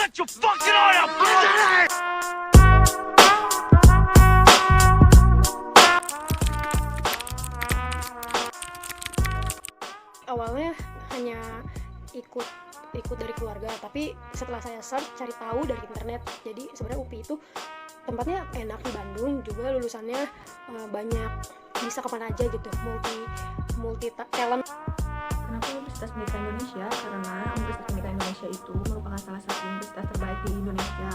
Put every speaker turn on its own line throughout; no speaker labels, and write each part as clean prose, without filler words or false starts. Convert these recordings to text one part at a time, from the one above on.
cut your fucking eye out!
Awalnya hanya ikut dari keluarga, tapi setelah saya search cari tahu dari internet, jadi sebenarnya UPI itu tempatnya enak di Bandung, juga lulusannya banyak, bisa kemana aja gitu, multi talent.
Kenapa Universitas Pendidikan Indonesia? Karena Universitas Pendidikan Indonesia itu merupakan salah satu universitas terbaik di Indonesia.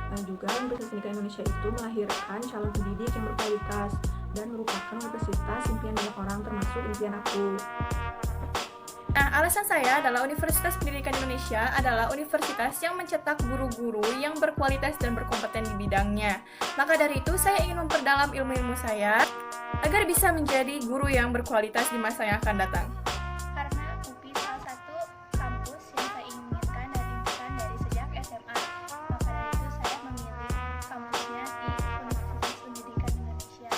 Dan juga Universitas Pendidikan Indonesia itu melahirkan calon pendidik yang berkualitas dan merupakan universitas impian banyak orang, termasuk impian aku.
Nah, alasan saya adalah Universitas Pendidikan Indonesia adalah universitas yang mencetak guru-guru yang berkualitas dan berkompeten di bidangnya. Maka dari itu, saya ingin memperdalam ilmu-ilmu saya agar bisa menjadi guru yang berkualitas di masa yang akan datang.
Karena UPI salah satu kampus yang saya inginkan dan impikan dari sejak SMA. Maka dari itu saya memilih kampusnya di Universitas Pendidikan Indonesia.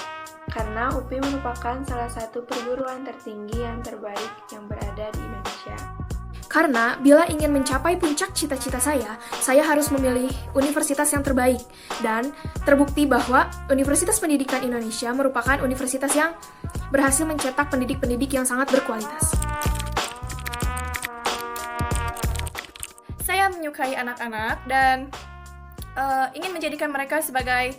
Karena UPI merupakan salah satu perguruan tertinggi yang terbaik yang berada di Indonesia.
Karena bila ingin mencapai puncak cita-cita saya harus memilih universitas yang terbaik. Dan terbukti bahwa Universitas Pendidikan Indonesia merupakan universitas yang berhasil mencetak pendidik-pendidik yang sangat berkualitas.
Saya menyukai anak-anak dan ingin menjadikan mereka sebagai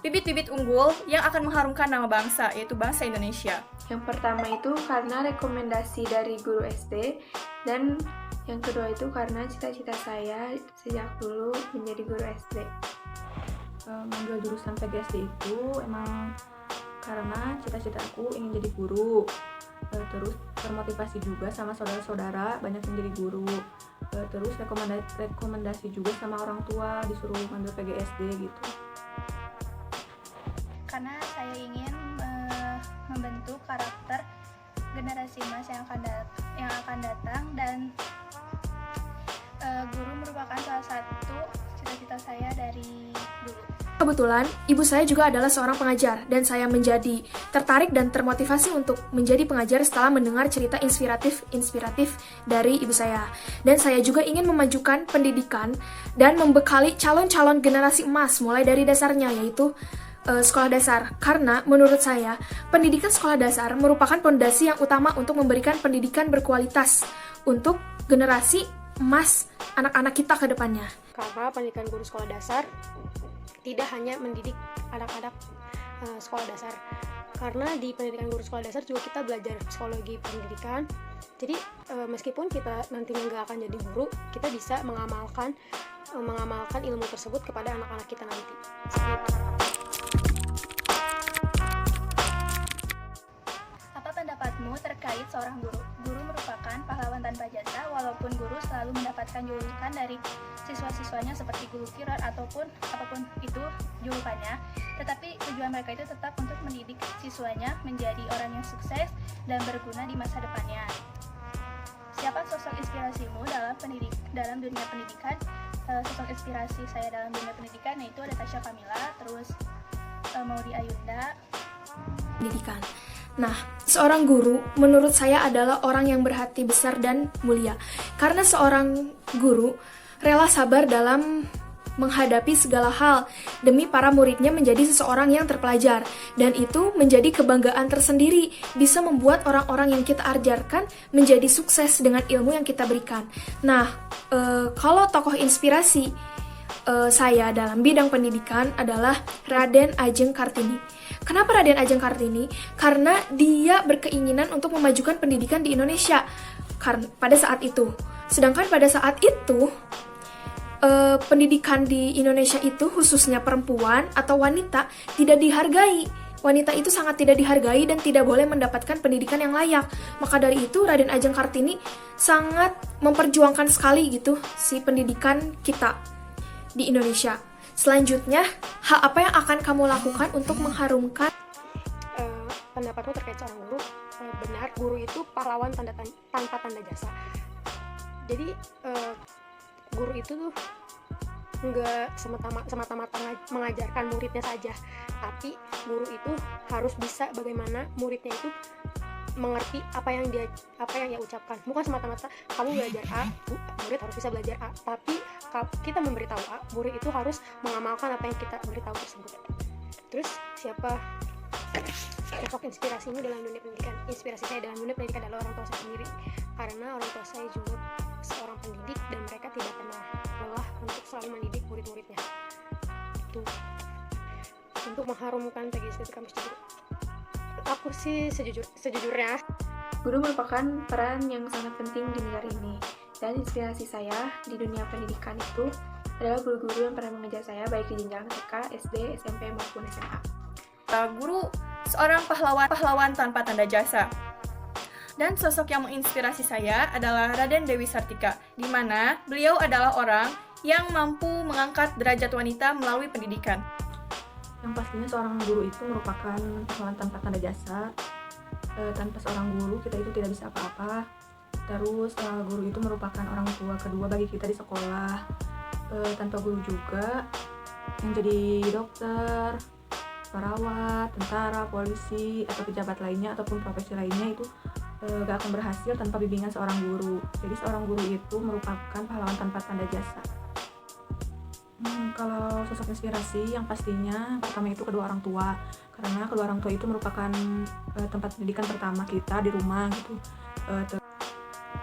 bibit-bibit unggul yang akan mengharumkan nama bangsa, yaitu bangsa Indonesia.
Yang pertama itu karena rekomendasi dari guru SD, dan yang kedua itu karena cita-cita saya sejak dulu menjadi guru SD.
Mengambil jurusan PGSD itu emang karena cita-cita aku ingin jadi guru. Terus termotivasi juga sama saudara-saudara banyak yang jadi guru. Terus rekomendasi juga sama orang tua disuruh ngambil PGSD gitu.
Karena saya ingin membentuk karakter generasi emas yang akan datang, dan guru merupakan salah satu cita-cita saya dari dulu.
Kebetulan, ibu saya juga adalah seorang pengajar, dan saya menjadi tertarik dan termotivasi untuk menjadi pengajar setelah mendengar cerita inspiratif dari ibu saya. Dan saya juga ingin memajukan pendidikan dan membekali calon-calon generasi emas mulai dari dasarnya, yaitu sekolah dasar. Karena menurut saya, pendidikan sekolah dasar merupakan pondasi yang utama untuk memberikan pendidikan berkualitas untuk generasi emas anak-anak kita ke depannya.
Karena pendidikan guru sekolah dasar tidak hanya mendidik anak-anak sekolah dasar, karena di pendidikan guru sekolah dasar juga kita belajar psikologi pendidikan. Jadi meskipun kita nantinya nggak akan jadi guru, kita bisa mengamalkan ilmu tersebut kepada anak-anak kita nanti. Seperti itu.
Apa pendapatmu terkait seorang guru? Guru merupakan pahlawan tanpa jasa, walaupun guru selalu mendapatkan julukan dari siswa-siswanya seperti guru kirat ataupun apapun itu julukannya, tetapi tujuan mereka itu tetap untuk mendidik siswanya menjadi orang yang sukses dan berguna di masa depannya. Siapa sosok inspirasimu dalam dunia pendidikan? Sosok inspirasi saya dalam dunia pendidikan yaitu ada Tasya Kamila, terus Maudy Ayunda.
Pendidikan. Nah, seorang guru menurut saya adalah orang yang berhati besar dan mulia. Karena seorang guru rela sabar dalam menghadapi segala hal demi para muridnya menjadi seseorang yang terpelajar. Dan itu menjadi kebanggaan tersendiri, bisa membuat orang-orang yang kita ajarkan menjadi sukses dengan ilmu yang kita berikan. Nah, kalau tokoh inspirasi saya dalam bidang pendidikan adalah Raden Ajeng Kartini. Kenapa Raden Ajeng Kartini? Karena dia berkeinginan untuk memajukan pendidikan di Indonesia pada saat itu. Sedangkan pada saat itu, pendidikan di Indonesia itu khususnya perempuan atau wanita tidak dihargai. Wanita itu sangat tidak dihargai dan tidak boleh mendapatkan pendidikan yang layak. Maka dari itu Raden Ajeng Kartini sangat memperjuangkan sekali gitu si pendidikan kita di Indonesia. Selanjutnya, hal apa yang akan kamu lakukan untuk mengharumkan?
Pendapatmu terkait seorang guru, benar, guru itu pahlawan tanpa tanda jasa. Jadi guru itu tuh nggak semata-mata mengajarkan muridnya saja, tapi guru itu harus bisa bagaimana muridnya itu mengerti apa yang ia ucapkan. Bukan semata-mata kamu belajar A, murid harus bisa belajar A, tapi kita memberitahu A, guru itu harus mengamalkan apa yang kita beritahu tersebut. Terus siapa sosok inspirasimu dalam dunia pendidikan? Inspirasi saya dalam dunia pendidikan adalah orang tua saya sendiri, karena orang tua saya juga seorang pendidik dan mereka tidak pernah lelah untuk selalu mendidik murid-muridnya. Itu untuk mengharumkan PGSD di kampus Ciburu. Aku sih sejujurnya
Guru merupakan peran yang sangat penting di negara ini, dan inspirasi saya di dunia pendidikan itu adalah guru-guru yang pernah mengajar saya baik di jenjang TK, SD, SMP, maupun SMA.
Guru seorang pahlawan tanpa tanda jasa. Dan sosok yang menginspirasi saya adalah Raden Dewi Sartika, di mana beliau adalah orang yang mampu mengangkat derajat wanita melalui pendidikan.
Yang pastinya seorang guru itu merupakan pahlawan tanpa tanda jasa. Tanpa seorang guru kita itu tidak bisa apa-apa. Terus guru itu merupakan orang tua kedua bagi kita di sekolah. Tanpa guru juga yang jadi dokter, perawat, tentara, polisi, atau pejabat lainnya ataupun profesi lainnya itu gak akan berhasil tanpa bimbingan seorang guru. Jadi seorang guru itu merupakan pahlawan tanpa tanda jasa. Kalau sosok inspirasi yang pastinya pertama itu kedua orang tua, karena kedua orang tua itu merupakan tempat pendidikan pertama kita di rumah gitu.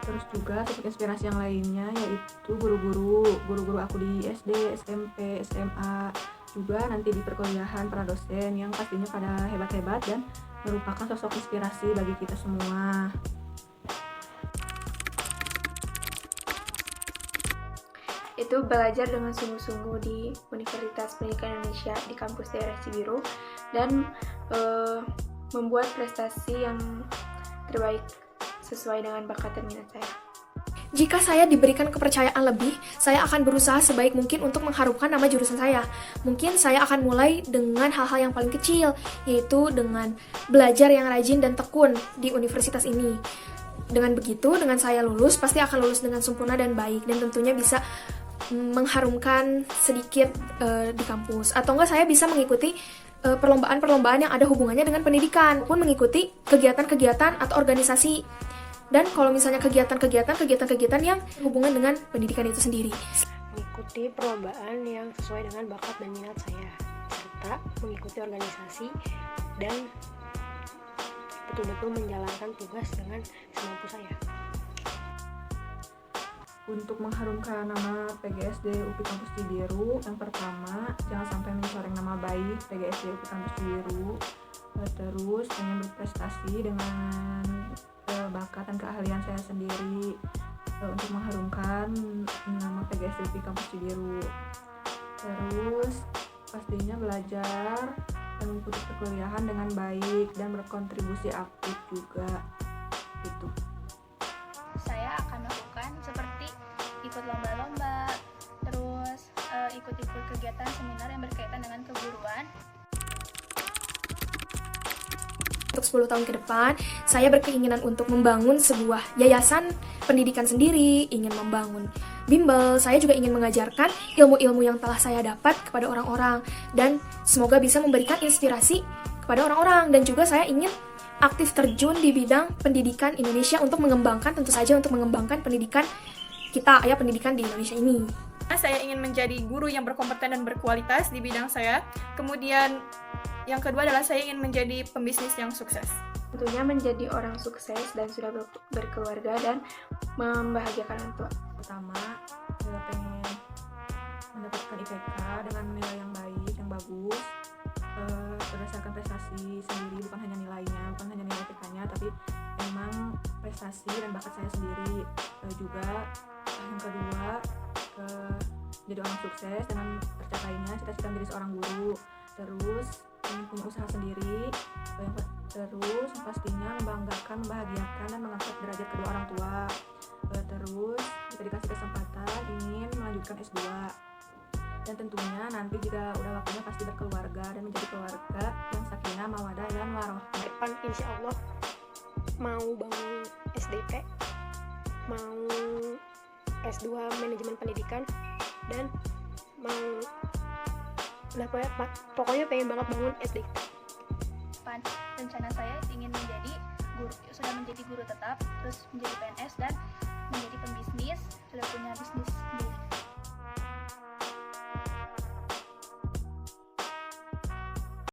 Terus juga sosok inspirasi yang lainnya yaitu guru-guru aku di SD, SMP, SMA, juga nanti di perkuliahan para dosen yang pastinya pada hebat-hebat dan merupakan sosok inspirasi bagi kita semua.
Itu belajar dengan sungguh-sungguh di Universitas Pendidikan Indonesia di kampus daerah Cibiru dan membuat prestasi yang terbaik sesuai dengan bakat dan minat saya.
Jika saya diberikan kepercayaan lebih, saya akan berusaha sebaik mungkin untuk mengharumkan nama jurusan saya. Mungkin saya akan mulai dengan hal-hal yang paling kecil, yaitu dengan belajar yang rajin dan tekun di universitas ini. Dengan begitu, dengan saya lulus, pasti akan lulus dengan sempurna dan baik, dan tentunya bisa mengharumkan sedikit di kampus. Atau enggak saya bisa mengikuti perlombaan-perlombaan yang ada hubungannya dengan pendidikan, pun mengikuti kegiatan-kegiatan atau organisasi. Dan kalau misalnya kegiatan yang hubungan dengan pendidikan itu sendiri.
Mengikuti perlombaan yang sesuai dengan bakat dan minat saya, serta mengikuti organisasi dan betul-betul menjalankan tugas dengan semampu saya.
Untuk mengharumkan nama PGSD UPI Kampus Cibiru, yang pertama, jangan sampai mencoreng nama baik PGSD UPI Kampus Cibiru. Terus ingin berprestasi dengan bakat dan keahlian saya sendiri untuk mengharumkan nama PGSD UPI Kampus Cibiru. Terus pastinya belajar dan mengikuti perkuliahan dengan baik dan berkontribusi aktif juga. Itu.
Saya akan melakukan seperti ikut lomba-lomba, terus ikut-ikut kegiatan seminar yang berkaitan dengan keguruan.
Untuk 10 tahun ke depan, saya berkeinginan untuk membangun sebuah yayasan pendidikan sendiri, ingin membangun bimbel. Saya juga ingin mengajarkan ilmu-ilmu yang telah saya dapat kepada orang-orang, dan semoga bisa memberikan inspirasi kepada orang-orang. Dan juga saya ingin aktif terjun di bidang pendidikan Indonesia untuk mengembangkan, tentu saja untuk mengembangkan pendidikan kita, ya, pendidikan di Indonesia ini.
Saya ingin menjadi guru yang berkompeten dan berkualitas di bidang saya. Kemudian yang kedua adalah saya ingin menjadi pembisnis yang sukses.
Tentunya menjadi orang sukses dan sudah berkeluarga dan membahagiakan orang tua.
Pertama, saya pengen mendapatkan IPK dengan nilai yang baik, yang bagus, berdasarkan prestasi sendiri, bukan hanya nilainya, bukan hanya nilai IPK-nya, tapi memang prestasi dan bakat saya sendiri. Juga yang kedua, jadi orang sukses dengan tercapainya cita-cita menjadi seorang guru. Terus ingin punya usaha sendiri. Terus pastinya membanggakan, membahagiakan, dan mengangkat derajat kedua orang tua. Terus jika dikasih kesempatan ingin melanjutkan S2. Dan tentunya nanti jika udah waktunya pasti berkeluarga dan menjadi keluarga yang sakinah, mawaddah, dan warahmah.
Depan insya Allah mau bangun SDP, mau S2 manajemen pendidikan, dan mau pokoknya pengen banget bangun SD.
Rencana saya ingin menjadi guru, sudah menjadi guru tetap, terus menjadi PNS dan menjadi pembisnis, sudah punya bisnis sendiri.